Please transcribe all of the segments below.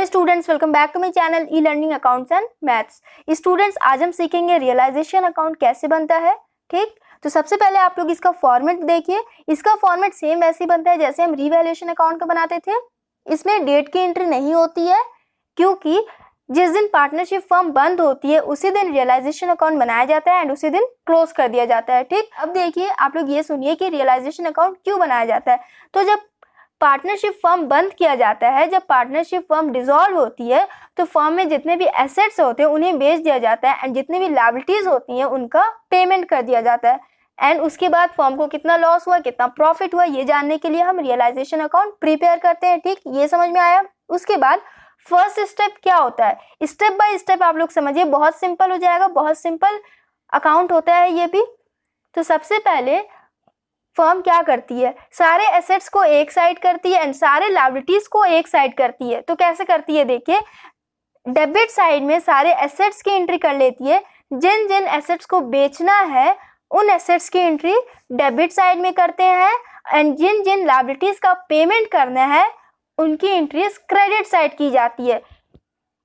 Hello students, welcome back to my channel e learning accounts and maths. Students, आज हम सीखेंगे realisation account कैसे बनता है। ठीक, तो सबसे पहले आप लोग इसका फॉर्मेट देखिए। इसका फॉर्मेट सेम वैसे ही बनता है जैसे हम रिवैल्यूएशन अकाउंट का बनाते थे। इसमें डेट की एंट्री नहीं होती है क्योंकि जिस दिन पार्टनरशिप फर्म बंद होती है उसी दिन रियलाइजेशन अकाउंट बनाया जाता है एंड उसी दिन क्लोज कर दिया जाता है। ठीक, अब देखिए आप लोग ये सुनिए कि रियलाइजेशन अकाउंट क्यों बनाया जाता है। तो जब पार्टनरशिप फर्म बंद किया जाता है, जब पार्टनरशिप फर्म डिसॉल्व होती है तो फर्म में जितने भी एसेट्स होते हैं उन्हें बेच दिया जाता है एंड जितनी भी लायबिलिटीज होती हैं उनका पेमेंट कर दिया जाता है। एंड उसके बाद फर्म को कितना लॉस हुआ, कितना प्रॉफिट हुआ, ये जानने के लिए हम रियलाइजेशन अकाउंट प्रिपेयर करते हैं। ठीक, ये समझ में आया। उसके बाद फर्स्ट स्टेप क्या होता है, स्टेप बाय स्टेप आप लोग समझिए, बहुत सिंपल हो जाएगा। बहुत सिंपल अकाउंट होता है ये भी। तो सबसे पहले फर्म क्या करती है, सारे एसेट्स को एक साइड करती है एंड सारे लायबिलिटीज को एक साइड करती है। तो कैसे करती है देखिए, डेबिट साइड में सारे एसेट्स की एंट्री कर लेती है। जिन जिन एसेट्स को बेचना है उन एसेट्स की एंट्री डेबिट साइड में करते हैं एंड जिन जिन लायबिलिटीज का पेमेंट करना है उनकी एंट्री क्रेडिट साइड की जाती है।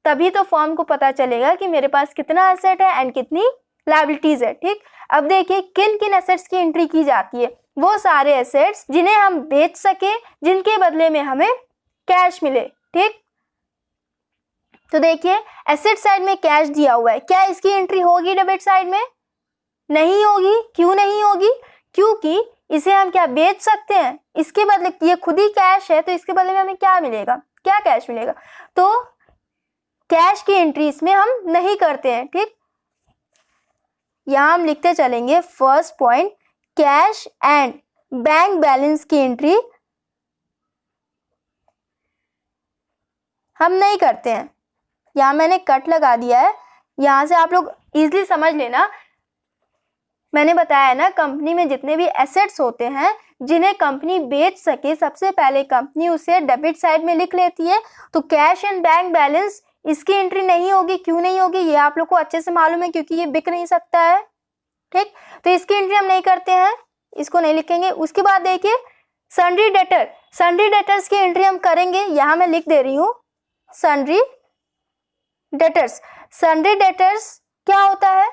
तभी तो फर्म को पता चलेगा कि मेरे पास कितना एसेट है एंड कितनी लायबिलिटीज है। ठीक, अब देखिए किन किन एसेट्स की एंट्री की जाती है। वो सारे एसेट्स जिन्हें हम बेच सके, जिनके बदले में हमें कैश मिले। ठीक, तो देखिए एसेट साइड में कैश दिया हुआ है, क्या इसकी एंट्री होगी डेबिट साइड में? नहीं होगी। क्यों नहीं होगी? क्योंकि इसे हम क्या बेच सकते हैं, इसके बदले ये खुद ही कैश है तो इसके बदले में हमें क्या मिलेगा, क्या कैश मिलेगा। तो कैश की एंट्री इसमें हम नहीं करते हैं। ठीक, यहां हम लिखते चलेंगे first point, cash and bank balance की एंट्री हम नहीं करते हैं। यहां मैंने कट लगा दिया है, यहां से आप लोग इजीली समझ लेना। मैंने बताया ना, कंपनी में जितने भी एसेट्स होते हैं जिन्हें कंपनी बेच सके, सबसे पहले कंपनी उसे डेबिट साइड में लिख लेती है। तो कैश एंड बैंक बैलेंस इसकी एंट्री नहीं होगी। क्यों नहीं होगी ये आप लोग को अच्छे से मालूम है, क्योंकि ये बिक नहीं सकता है। ठीक, तो इसकी एंट्री हम नहीं करते हैं, इसको नहीं लिखेंगे। उसके बाद देखिए सन्ड्री डेटर, सन्ड्री डेटर्स की एंट्री हम करेंगे। यहां मैं लिख दे रही हूं सन्ड्री डेटर्स। सन्ड्री डेटर्स क्या होता है,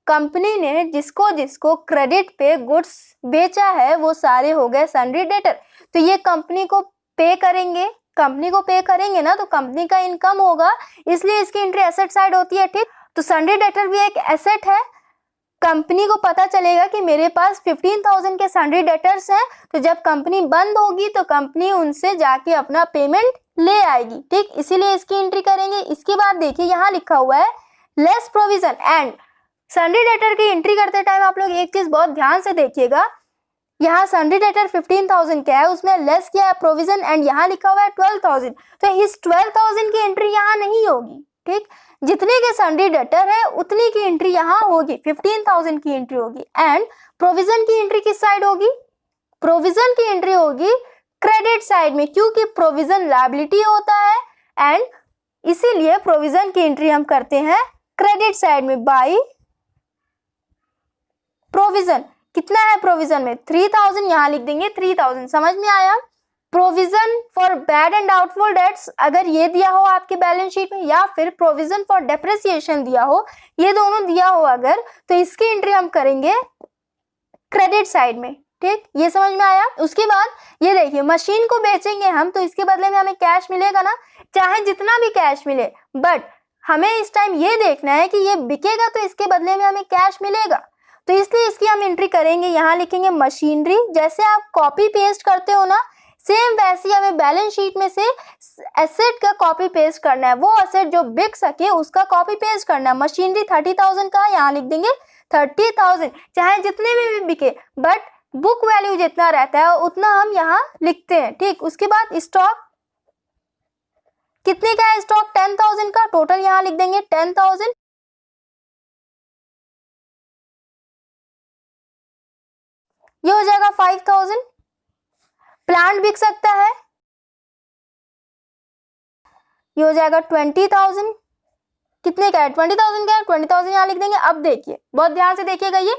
कंपनी ने जिसको जिसको क्रेडिट पे गुड्स बेचा है वो सारे हो गए सन्ड्री डेटर। तो ये कंपनी को पे करेंगे, कंपनी को पे करेंगे ना तो कंपनी का इनकम होगा, इसलिए इसकी एंट्री एसेट साइड होती है। ठीक, तो सन्ड्री डेटर भी एक एसेट है। कंपनी को पता चलेगा कि मेरे पास 15,000 के सन्ड्री डेटर्स हैं, तो जब कंपनी बंद होगी तो कंपनी उनसे जाके अपना पेमेंट ले आएगी। ठीक, इसीलिए इसकी एंट्री करेंगे। इसके बाद देखिए यहाँ लिखा हुआ है less provision and sundry debtor की एंट्री करते टाइम आप लोग एक चीज बहुत ध्यान से देखिएगा। यहाँ सन्ड्री डेटर 15,000 क्या है, उसमें लेस क्या है प्रोविजन एंड यहाँ लिखा हुआ है 12,000। तो इस 12,000 की एंट्री यहाँ नहीं होगी। ठीक, जितने के सन्ड्री डेटर है उतनी की एंट्री यहाँ होगी, 15,000 की एंट्री होगी। एंड प्रोविजन की एंट्री किस साइड होगी, प्रोविजन की एंट्री होगी क्रेडिट साइड में, क्योंकि प्रोविजन लायबिलिटी होता है एंड इसीलिए प्रोविजन की एंट्री हम करते हैं क्रेडिट साइड में बाय प्रोविजन। कितना है प्रोविजन में, 3,000, यहां लिख देंगे 3,000। समझ में आया। Provision for bad and doubtful debts अगर ये दिया हो आपके बैलेंस शीट में, या फिर प्रोविजन फॉर डेप्रिसिएशन दिया हो, ये दोनों दिया हो अगर, तो इसकी एंट्री हम करेंगे क्रेडिट साइड में। ठीक, ये समझ में आया। उसके बाद ये देखिए मशीन को बेचेंगे हम तो इसके बदले में हमें कैश मिलेगा ना, चाहे जितना भी कैश मिले, बट हमें इस टाइम ये देखना है कि ये बिकेगा तो इसके बदले में हमें कैश मिलेगा। तो इसलिए इसकी हम एंट्री करेंगे, यहाँ लिखेंगे मशीनरी। जैसे आप कॉपी पेस्ट करते हो ना, सेम वैसे ही हमें बैलेंस शीट में से एसेट का कॉपी पेस्ट करना है। वो एसेट जो बिक सके उसका कॉपी पेस्ट करना है। मशीनरी 30,000 का, यहाँ लिख देंगे 30,000, चाहे जितने भी बिके, बट बुक वैल्यू जितना रहता है उतना हम यहाँ लिखते हैं। ठीक, उसके बाद स्टॉक कितने का है, स्टॉक 10,000 का, टोटल यहाँ लिख देंगे 10,000। ये हो जाएगा 5,000। प्लांट बिक सकता है, ये हो जाएगा 20,000। कितने का है, 20,000 का है, 20,000 यहाँ लिख देंगे। अब देखिए बहुत ध्यान से देखिएगा, ये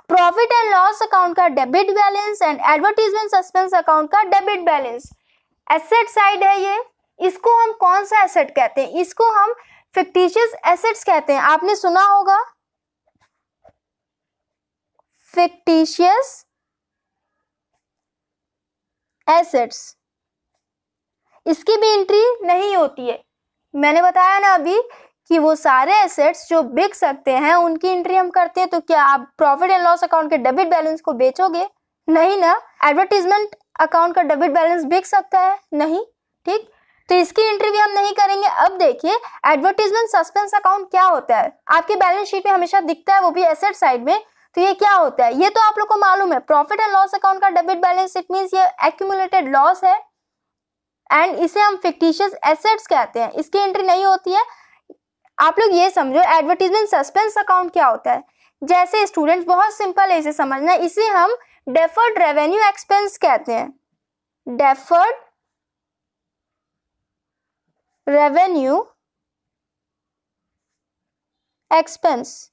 प्रॉफिट एंड लॉस अकाउंट का debit balance and advertisement suspense account का डेबिट बैलेंस एसेट साइड है ये, इसको हम कौन सा एसेट कहते हैं? इसको हम फिक्टिशियस एसेट्स कहते हैं। आपने सुना होगा फिक्टिशियस एसेट्स। इसकी भी एंट्री नहीं होती है। मैंने बताया ना अभी कि वो सारे एसेट्स जो बिक सकते हैं उनकी एंट्री हम करते हैं। तो क्या आप प्रॉफिट एंड लॉस अकाउंट के डेबिट बैलेंस को बेचोगे? नहीं ना। एडवर्टीजमेंट अकाउंट का डेबिट बैलेंस बिक सकता है? नहीं। ठीक, तो इसकी एंट्री भी हम नहीं करेंगे। अब देखिए एडवर्टीजमेंट सस्पेंस अकाउंट क्या होता है। आपके बैलेंस शीट में हमेशा दिखता है, वो भी एसेट साइड में। तो ये क्या होता है? ये तो आप लोग को मालूम है, प्रॉफिट एंड लॉस अकाउंट का डेबिट बैलेंस। इट मींस ये एक्यूमुलेटेड लॉस है एंड इसे हम फिक्टिशियस एसेट्स कहते हैं। इसकी एंट्री नहीं होती है। आप लोग ये समझो एडवर्टीजमेंट सस्पेंस अकाउंट क्या होता है। जैसे स्टूडेंट्स बहुत सिंपल है इसे समझना, इसे हम डेफर्ड रेवेन्यू एक्सपेंस कहते हैं। डेफर्ड रेवेन्यू एक्सपेंस,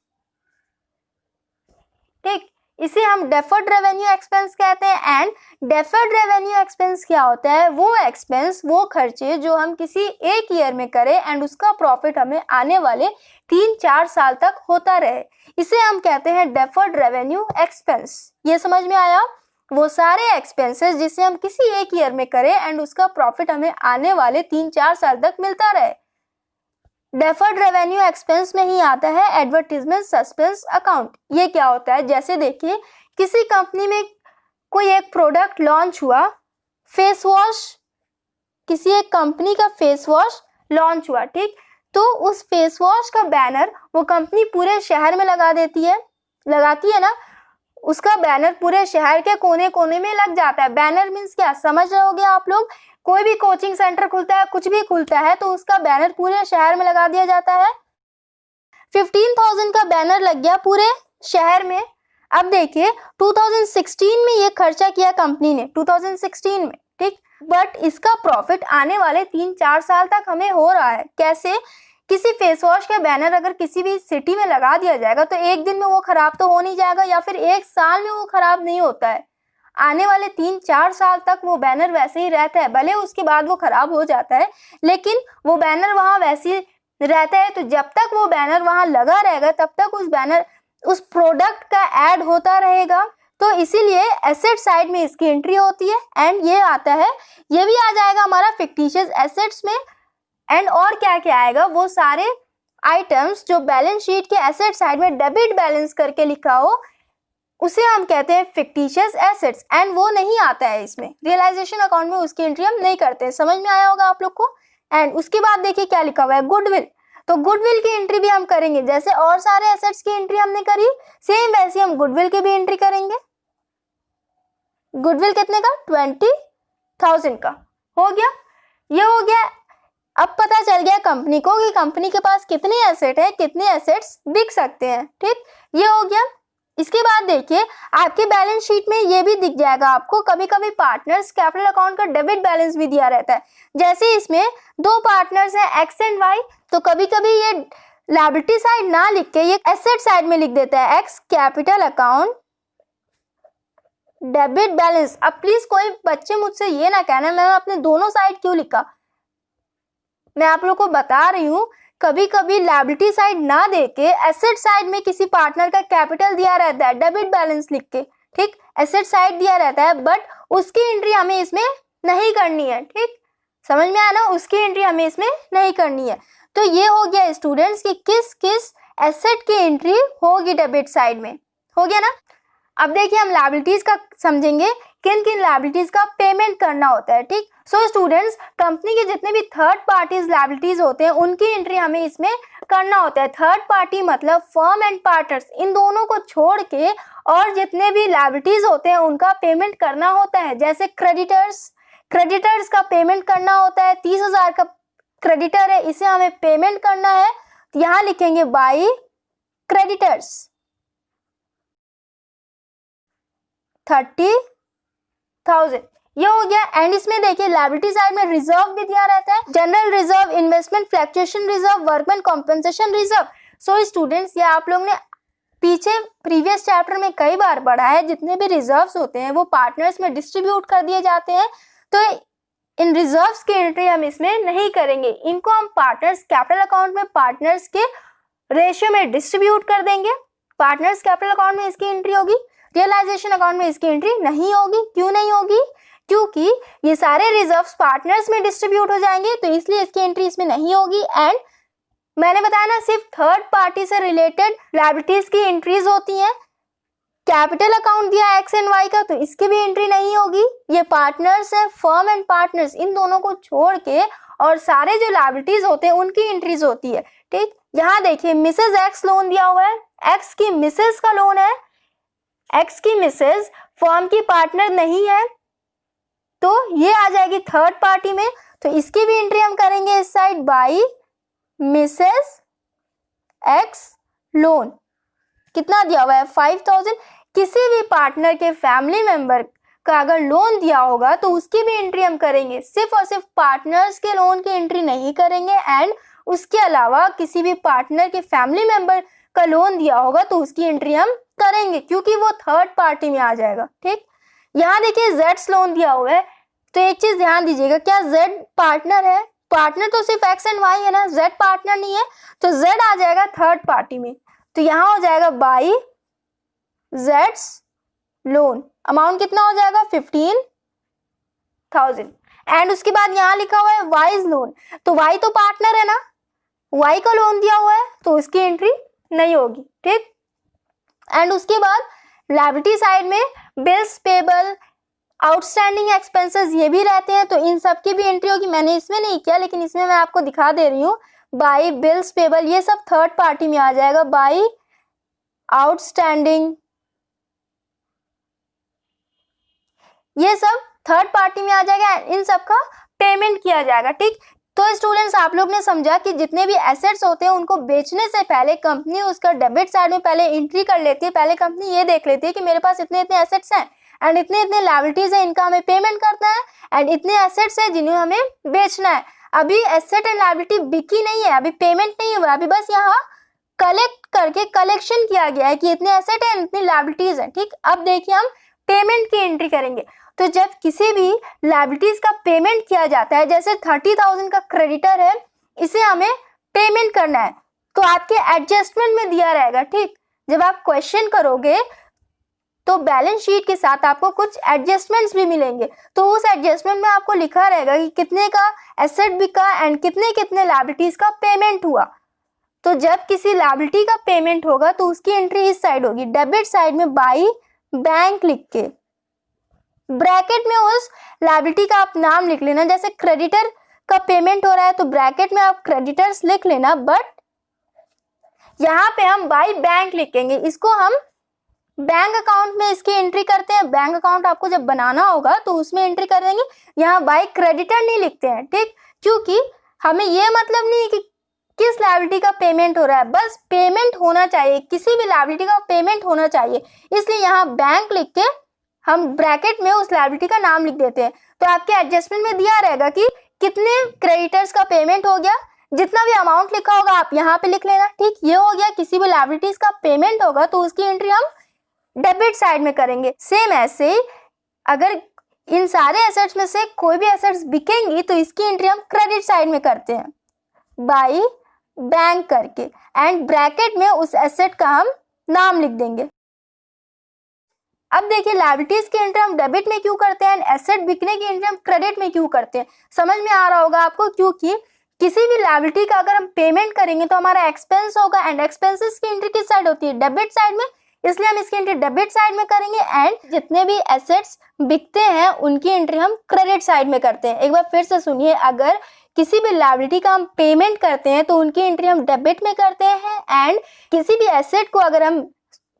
ठीक, इसे हम डेफर्ड रेवेन्यू एक्सपेंस कहते हैं। एंड डेफर्ड रेवेन्यू एक्सपेंस क्या होता है? वो एक्सपेंस, वो खर्चे जो हम किसी एक ईयर में करें एंड उसका प्रॉफिट हमें आने वाले 3-4 साल तक होता रहे, इसे हम कहते हैं डेफर्ड रेवेन्यू एक्सपेंस। ये समझ में आया? वो सारे एक्सपेंसेस जिसे हम किसी एक ईयर में करें एंड उसका प्रॉफिट हमें आने वाले 3-4 साल तक मिलता रहे। डेफर्ड रेवेन्यू एक्सपेंस में ही आता है एडवर्टीजमेंट सस्पेंस अकाउंट। ये क्या होता है? जैसे देखिए किसी कंपनी में कोई एक प्रोडक्ट लॉन्च हुआ, फेस वॉश, किसी एक कंपनी का फेस वॉश लॉन्च हुआ, ठीक, तो उस फेस वॉश का बैनर वो कंपनी पूरे शहर में लगा देती है, लगाती है ना। उसका बैनर पूरे शहर के कोने कोने में लग जाता है। बैनर मीन्स क्या, समझ रहे होगे आप लोग? कोई भी कोचिंग सेंटर खुलता है, कुछ भी खुलता है, तो उसका बैनर पूरे शहर में लगा दिया जाता है। 15,000 का बैनर लग गया पूरे शहर में। अब देखिए 2016 में ये खर्चा किया कंपनी ने, 2016 में, ठीक, बट इसका प्रॉफिट आने वाले 3-4 साल तक हमें हो रहा है। कैसे? किसी फेस वॉश का बैनर अगर किसी भी सिटी में लगा दिया जाएगा तो एक दिन में वो खराब तो हो नहीं जाएगा, या फिर एक साल में वो खराब नहीं होता है। आने वाले 3-4 साल तक वो बैनर वैसे ही रहता है। भले उसके बाद वो खराब हो जाता है, लेकिन वो बैनर वहां वैसे ही रहता है। तो जब तक वो बैनर वहां लगा रहेगा तब तक उस प्रोडक्ट का ऐड होता रहेगा। तो इसीलिए एसेट साइड में इसकी एंट्री होती है एंड ये आता है, ये भी आ जाएगा हमारा फिक्टिशियस एसेट्स में। एंड और क्या क्या आएगा? वो सारे आइटम्स जो बैलेंस शीट के एसेट साइड में डेबिट बैलेंस करके लिखा हो, उसे हम कहते हैं फिक्टिशियस एसेट्स। एंड वो नहीं आता है इसमें, रियलाइजेशन अकाउंट में उसकी एंट्री हम नहीं करते हैं। समझ में आया होगा आप लोग को? एंड उसके बाद देखिए क्या लिखा हुआ है, गुडविल। तो गुडविल की एंट्री भी हम करेंगे। जैसे और सारे एसेट्स की एंट्री हमने करी, सेम वैसे हम गुडविल की भी एंट्री करेंगे। गुडविल कितने का? 20,000 का। हो गया, ये हो गया। अब पता चल गया कंपनी को कि कंपनी के पास कितने एसेट है, कितने एसेट्स बिक सकते हैं, ठीक, ये हो गया। इसके बाद देखिए आपके बैलेंस शीट में ये भी दिख जाएगा आपको, कभी कभी पार्टनर्स कैपिटल अकाउंट का डेबिट बैलेंस भी दिया रहता है। जैसे इसमें 2 पार्टनर्स हैं एक्स एंड वाई, तो कभी कभी ये लायबिलिटी साइड ना लिख के ये एसेट साइड में लिख देता है, x capital account debit balance. अब प्लीज कोई बच्चे मुझसे ये ना कहना मैंने अपने दोनों साइड क्यों लिखा। मैं आप लोग को बता रही हूँ, कभी कभी लायबिलिटी साइड ना देके एसेट साइड में किसी पार्टनर का कैपिटल दिया रहता है डेबिट बैलेंस लिख के, ठीक, एसेट साइड दिया रहता है, बट उसकी एंट्री हमें इसमें नहीं करनी है, ठीक, समझ में आया ना? उसकी एंट्री हमें इसमें नहीं करनी है। तो ये हो गया स्टूडेंट्स कि किस किस एसेट की एंट्री होगी डेबिट साइड में, हो गया ना? अब देखिए हम लायबिलिटीज का समझेंगे, किन किन लायबिलिटीज का पेमेंट करना होता है, ठीक। सो स्टूडेंट्स, कंपनी के जितने भी थर्ड पार्टीज लायबिलिटीज होते हैं उनकी एंट्री हमें इसमें करना होता है। थर्ड पार्टी मतलब फर्म एंड पार्टनर्स, इन दोनों को छोड़ के और जितने भी लायबिलिटीज होते हैं उनका पेमेंट करना होता है। जैसे क्रेडिटर्स का पेमेंट करना होता है। 30,000 का क्रेडिटर है, इसे हमें पेमेंट करना है, यहाँ लिखेंगे बाई क्रेडिटर्स 30,000, ये हो गया। एंड इसमें देखिए लायबिलिटी साइड में रिजर्व भी दिया रहता है, general reserve, investment fluctuation reserve, workman compensation reserve. So students, ये आप लोग ने पीछे प्रीवियस चैप्टर में कई बार पढ़ा है, जितने भी रिजर्व्स होते हैं वो पार्टनर्स में डिस्ट्रीब्यूट कर दिए जाते हैं। तो इन रिजर्व्स की एंट्री हम इसमें नहीं करेंगे, इनको हम पार्टनर्स कैपिटल अकाउंट में पार्टनर्स के रेशियो में डिस्ट्रीब्यूट कर देंगे। पार्टनर्स कैपिटल अकाउंट में इसकी एंट्री होगी, रियलाइजेशन अकाउंट में इसकी एंट्री नहीं होगी। क्यों नहीं होगी? क्योंकि ये सारे रिजर्व्स पार्टनर्स में डिस्ट्रीब्यूट हो जाएंगे, तो इसलिए इसकी एंट्री इसमें नहीं होगी। एंड मैंने बताया ना, सिर्फ थर्ड पार्टी से रिलेटेड लायबिलिटीज की एंट्रीज होती हैं। कैपिटल अकाउंट दिया एक्स एंड वाई का, तो इसकी भी एंट्री नहीं होगी। ये पार्टनर्स है, फर्म एंड पार्टनर्स, इन दोनों को छोड़ के और सारे जो लायबिलिटीज होते हैं उनकी एंट्रीज होती है। ठीक, यहाँ देखिए मिसेस एक्स लोन दिया हुआ है, एक्स की मिसेस का लोन है, एक्स की मिसेस फर्म की पार्टनर नहीं है, तो ये आ जाएगी थर्ड पार्टी में, तो इसकी भी एंट्री हम करेंगे इस side by Mrs x loan. कितना दिया हुआ है? 5000। किसी भी पार्टनर के फैमिली मेंबर का अगर लोन दिया होगा तो उसकी भी एंट्री हम करेंगे, सिर्फ और सिर्फ पार्टनर्स के लोन की एंट्री नहीं करेंगे। एंड उसके अलावा किसी भी पार्टनर के फैमिली मेंबर का लोन दिया होगा तो उसकी एंट्री हम करेंगे, क्योंकि वो थर्ड पार्टी में आ जाएगा। ठीक, यहाँ देखिए जेड्स लोन दिया हुआ है, तो एक चीज ध्यान दीजिएगा, क्या जेड पार्टनर है? पार्टनर तो सिर्फ एक्स एंड वाई है ना, जेड पार्टनर नहीं है, तो जेड आ जाएगा थर्ड पार्टी में, तो यहाँ हो जाएगा बाई जेड्स लोन। अमाउंट कितना हो जाएगा? 15,000। एंड उसके बाद यहाँ लिखा हुआ है वाइज लोन, तो वाई तो पार्टनर है ना, वाई का लोन दिया हुआ है, तो उसकी एंट्री नहीं होगी। ठीक, एंड उसके बाद लायबिलिटी साइड में बिल्स पेबल, आउटस्टैंडिंग एक्सपेंसेस ये भी रहते हैं, तो इन सब की भी एंट्री होगी। मैंने इसमें नहीं किया, लेकिन इसमें मैं आपको दिखा दे रही हूँ। बाई बिल्स पेबल ये सब थर्ड पार्टी में आ जाएगा, बाई आउटस्टैंडिंग ये सब थर्ड पार्टी में आ जाएगा, इन सब का पेमेंट किया जाएगा। ठीक, तो स्टूडेंट्स आप लोग ने समझा कि जितने भी एसेट्स होते हैं उनको बेचने से पहले कंपनी उसका डेबिट साइड में पहले एंट्री कर लेती है। पहले कंपनी ये देख लेती है कि मेरे पास इतने इतने एसेट्स हैं एंड इतने इतने लायबिलिटीज है, इनका हमें पेमेंट करना है, एंड इतने एसेट्स है जिन्हें हमें बेचना है। अभी एसेट एंड लायबिलिटी बिकी नहीं है, अभी पेमेंट नहीं हुआ, अभी बस यहाँ कलेक्ट करके कलेक्शन किया गया है कि इतने एसेट है इतनी लायबिलिटीज है। ठीक, अब देखिए हम पेमेंट की एंट्री करेंगे। तो जब किसी भी लायबिलिटीज का पेमेंट किया जाता है, जैसे 30,000 का क्रेडिटर है, इसे हमें पेमेंट करना है, तो आपके एडजस्टमेंट में दिया रहेगा। ठीक, जब आप क्वेश्चन करोगे तो बैलेंस शीट के साथ आपको कुछ एडजस्टमेंट्स भी मिलेंगे, तो उस एडजस्टमेंट में आपको लिखा रहेगा कि कितने का एसेट बिका एंड कितने कितने लायबिलिटीज का पेमेंट हुआ। तो जब किसी लायबिलिटी का पेमेंट होगा तो उसकी एंट्री इस साइड होगी, डेबिट साइड में बाई बैंक लिख के, ब्रैकेट में उस लायबिलिटी का आप नाम लिख लेना। जैसे क्रेडिटर का पेमेंट हो रहा है तो ब्रैकेट में आप क्रेडिटर्स लिख लेना, बट यहाँ पे हम बाई बैंक लिखेंगे। इसको हम बैंक अकाउंट में इसकी एंट्री करते हैं, बैंक अकाउंट आपको जब बनाना होगा तो उसमें एंट्री कर देंगे। यहाँ बाई क्रेडिटर नहीं लिखते हैं, ठीक, क्योंकि हमें ये मतलब नहीं है कि किस लायबिलिटी का पेमेंट हो रहा है, बस पेमेंट होना चाहिए, किसी भी लायबिलिटी का पेमेंट होना चाहिए, इसलिए यहाँ बैंक लिख के हम ब्रैकेट में उस लायबिलिटी का नाम लिख देते हैं। तो आपके एडजस्टमेंट में दिया रहेगा कि कितने क्रेडिटर्स का पेमेंट हो गया, जितना भी अमाउंट लिखा होगा आप यहाँ पे लिख लेना। ठीक, ये हो गया। किसी भी लायबिलिटीज का पेमेंट होगा तो उसकी एंट्री हम डेबिट साइड में करेंगे। सेम ऐसे अगर इन सारे एसेट्स में से कोई भी एसेट्स बिकेंगी तो इसकी एंट्री हम क्रेडिट साइड में करते हैं बाई बैंक करके, एंड ब्रैकेट में उस एसेट का हम नाम लिख देंगे। अब देखिए लायबिलिटीज की एंट्री हम डेबिट में क्यों करते हैं, एसेट बिकने की एंट्री हम क्रेडिट में क्यों करते हैं, समझ में आ रहा होगा आपको। क्योंकि किसी भी लायबिलिटी का अगर हम पेमेंट करेंगे तो हमारा एक्सपेंस होगा, एंड एक्सपेंसेस की एंट्री किस साइड होती है, डेबिट साइड में, इसलिए हम इसकी एंट्री डेबिट साइड में करेंगे। एंड जितने भी एसेट्स बिकते हैं उनकी एंट्री हम क्रेडिट साइड में करते हैं। एक बार फिर से सुनिए, अगर किसी भी लायबिलिटी का हम पेमेंट करते हैं तो उनकी एंट्री हम डेबिट में करते हैं, एंड किसी भी एसेट को अगर हम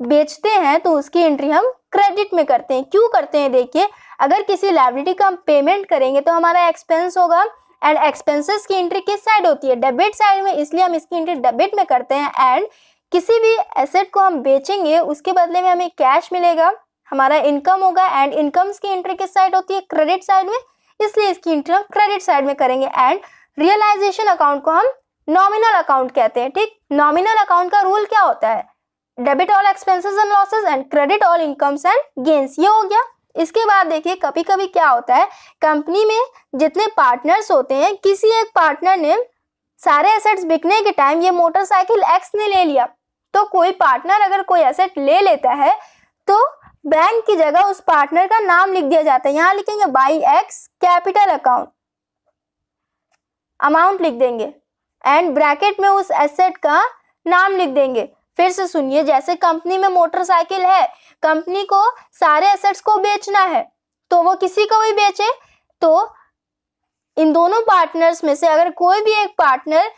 बेचते हैं तो उसकी एंट्री हम क्रेडिट में करते हैं। क्यों करते हैं, देखिए अगर किसी लायबिलिटी का हम पेमेंट करेंगे तो हमारा एक्सपेंस होगा, एंड एक्सपेंसेस की एंट्री किस साइड होती है, डेबिट साइड में, इसलिए हम इसकी एंट्री डेबिट में करते हैं। एंड किसी भी एसेट को हम बेचेंगे उसके बदले में हमें कैश मिलेगा, हमारा इनकम होगा, एंड इनकम्स की एंट्री किस साइड होती है, क्रेडिट साइड में, इसलिए इसकी एंट्री हम क्रेडिट साइड में करेंगे। एंड रियलाइजेशन अकाउंट को हम नॉमिनल अकाउंट कहते हैं। ठीक, नॉमिनल अकाउंट का रूल क्या होता है, debit all expenses and losses and credit all incomes and gains, ये हो गया। इसके बाद देखिए कभी कभी क्या होता है, कंपनी में जितने पार्टनर्स होते हैं, किसी एक पार्टनर ने सारे एसेट्स बिकने के टाइम ये मोटरसाइकिल एक्स ने ले लिया। तो कोई पार्टनर अगर कोई एसेट ले लेता है तो बैंक की जगह उस पार्टनर का नाम लिख दिया जाता है। यहाँ लिखेंगे by x capital account, amount लिख देंगे एंड ब्रैकेट में उस एसेट का नाम लिख देंगे। फिर से सुनिए, जैसे कंपनी में मोटरसाइकिल है, कंपनी को सारे एसेट्स को बेचना है तो वो किसी को भी बेचे, तो इन दोनों पार्टनर्स में से अगर कोई भी एक पार्टनर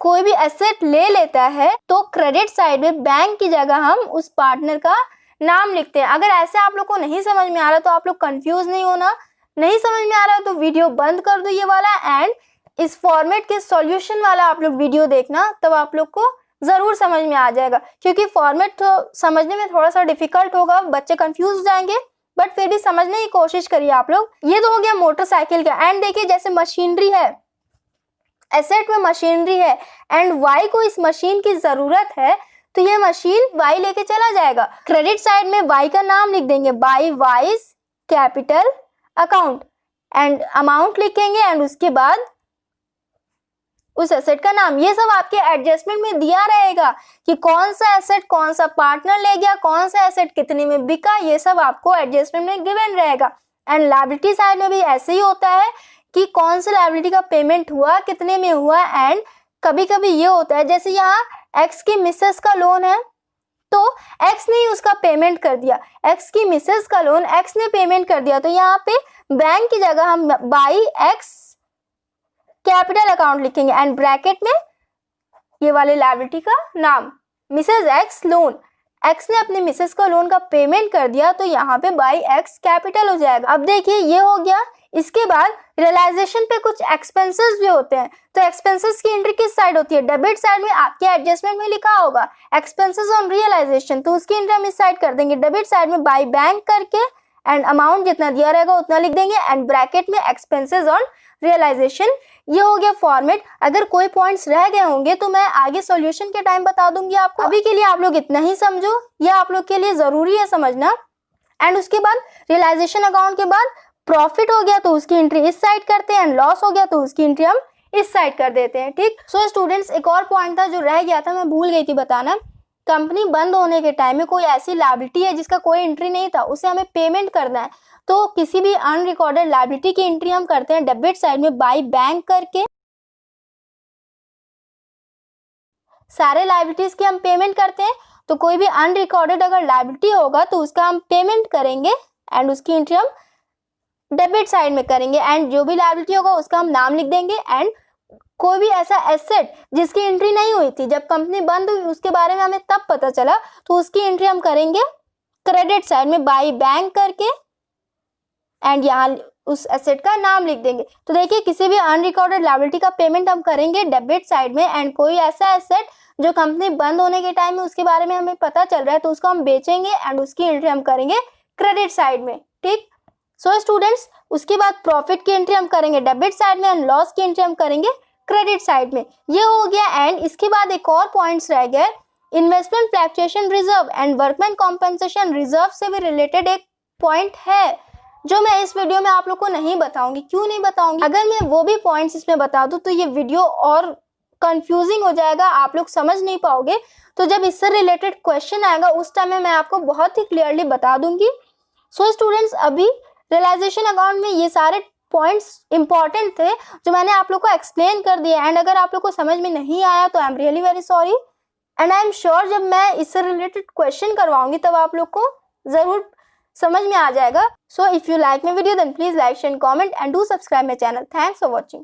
कोई भी एसेट ले लेता है तो क्रेडिट साइड में बैंक की जगह हम उस पार्टनर का नाम लिखते हैं। अगर ऐसे आप लोग को नहीं समझ में आ रहा तो आप लोग कंफ्यूज नहीं होना, नहीं समझ में आ रहा तो वीडियो बंद कर दो ये वाला एंड इस फॉर्मेट के सॉल्यूशन वाला आप लोग वीडियो देखना, तब आप लोग को जरूर समझ में आ जाएगा। क्योंकि फॉर्मेट तो समझने में थोड़ा सा डिफिकल्ट होगा, बच्चे कंफ्यूज हो जाएंगे, बट फिर भी समझने की कोशिश करिए आप लोग। ये तो हो गया मोटरसाइकिल का। एंड देखिए जैसे मशीनरी है, एसेट में मशीनरी है एंड वाई को इस मशीन की जरूरत है तो ये मशीन वाई लेके चला जाएगा। क्रेडिट साइड में वाई का नाम लिख देंगे, by wise capital account and amount लिखेंगे एंड उसके बाद उस एसेट का नाम। ये सब आपके एडजस्टमेंट में दिया रहेगा कि कौन सा एसेट कौन सा पार्टनर ले गया, कौन सा एसेट कितने में बिका, ये सब आपको एडजस्टमेंट में गिवन रहेगा। एंड लायबिलिटी साइड में भी ऐसे ही होता है कि कौन सा लायबिलिटी का पेमेंट हुआ, कितने में हुआ। एंड कभी कभी ये होता है जैसे यहाँ एक्स की मिसेस का लोन है तो एक्स ने ही उसका पेमेंट कर दिया, एक्स की मिसेस का लोन एक्स ने पेमेंट कर दिया, तो यहाँ पे बैंक की जगह हम बाई एक्स कैपिटल अकाउंट लिखेंगे एंड ब्रैकेट में ये वाले लायबिलिटी का नाम, मिसेस एक्स लोन, एक्स ने अपने मिसेस को लोन का पेमेंट कर दिया तो यहाँ पे बाई एक्स कैपिटल हो जाएगा। अब देखिए ये हो गया। इसके बाद रियलाइजेशन पे कुछ एक्सपेंसेस भी होते हैं, तो एक्सपेंसेस की एंट्री किस साइड होती है, डेबिट साइड में आपके एडजस्टमेंट में लिखा होगा एक्सपेंसेस ऑन रियलाइजेशन, तो उसकी एंट्री हम इस साइड कर देंगे, डेबिट साइड में बाई बैंक करके एंड अमाउंट जितना दिया रहेगा उतना लिख देंगे एंड ब्रैकेट में एक्सपेंसेस ऑन रियलाइजेशन। ये हो गया फॉर्मेट। अगर कोई पॉइंट्स रह गए होंगे तो मैं आगे सॉल्यूशन के टाइम बता दूंगी आपको, अभी के लिए आप लोग इतना ही समझो, यह आप लोग के लिए जरूरी है समझना। एंड उसके बाद रियलाइजेशन अकाउंट के बाद प्रॉफिट हो गया तो उसकी एंट्री इस साइड करते हैं एंड लॉस हो गया तो उसकी एंट्री हम इस साइड कर देते हैं। ठीक, सो स्टूडेंट्स एक और पॉइंट था जो रह गया था, मैं भूल गई थी बताना। कंपनी बंद होने के टाइम में कोई ऐसी लायबिलिटी है जिसका कोई एंट्री नहीं था, उसे हमें पेमेंट करना है, तो किसी भी अनरिकॉर्डेड लायबिलिटी की एंट्री हम करते हैं डेबिट साइड में बाई बैंक करके, सारे लायबिलिटीज की हम पेमेंट करते हैं, तो कोई भी अनरिकॉर्डेड अगर लायबिलिटी होगा तो उसका हम पेमेंट करेंगे एंड उसकी एंट्री हम डेबिट साइड में करेंगे एंड जो भी लायबिलिटी होगा उसका हम नाम लिख देंगे। एंड कोई भी ऐसा एसेट जिसकी एंट्री नहीं हुई थी, जब कंपनी बंद हुई उसके बारे में हमें तब पता चला, तो उसकी एंट्री हम करेंगे क्रेडिट साइड में बाई बैंक करके एंड यहाँ उस एसेट का नाम लिख देंगे। तो देखिए किसी भी अनरिकॉर्डेड लायबिलिटी का पेमेंट हम करेंगे डेबिट साइड में एंड कोई ऐसा एसेट जो कंपनी बंद होने के टाइम में उसके बारे में हमें पता चल रहा है तो उसको हम बेचेंगे एंड उसकी एंट्री हम करेंगे क्रेडिट साइड में। ठीक, सो स्टूडेंट्स उसके बाद प्रॉफिट की एंट्री हम करेंगे डेबिट साइड में एंड लॉस की एंट्री हम करेंगे क्रेडिट साइड में। ये हो गया। एंड इसके बाद एक और पॉइंट्स रह गए, investment fluctuation reserve and workman compensation reserve से भी रिलेटेड एक पॉइंट है जो मैं इस वीडियो में आप लोग को नहीं बताऊंगी। क्यों नहीं बताऊंगी, अगर मैं वो भी पॉइंट्स इसमें बता दूं तो ये वीडियो और कंफ्यूजिंग हो जाएगा, आप लोग समझ नहीं पाओगे। तो जब इससे रिलेटेड क्वेश्चन आएगा उस टाइम में मैं आपको बहुत ही क्लियरली बता दूंगी। सो स्टूडेंट्स अभी रियलाइजेशन अकाउंट में ये सारे पॉइंट्स इंपॉर्टेंट थे जो मैंने आप लोग को एक्सप्लेन कर दिया एंड अगर आप लोग को समझ में नहीं आया तो I am really very sorry and I am sure जब मैं इससे रिलेटेड क्वेश्चन करवाऊंगी तब आप लोग को जरूर समझ में आ जाएगा। So if you like my video then please like share comment and do subscribe my channel. Thanks for watching.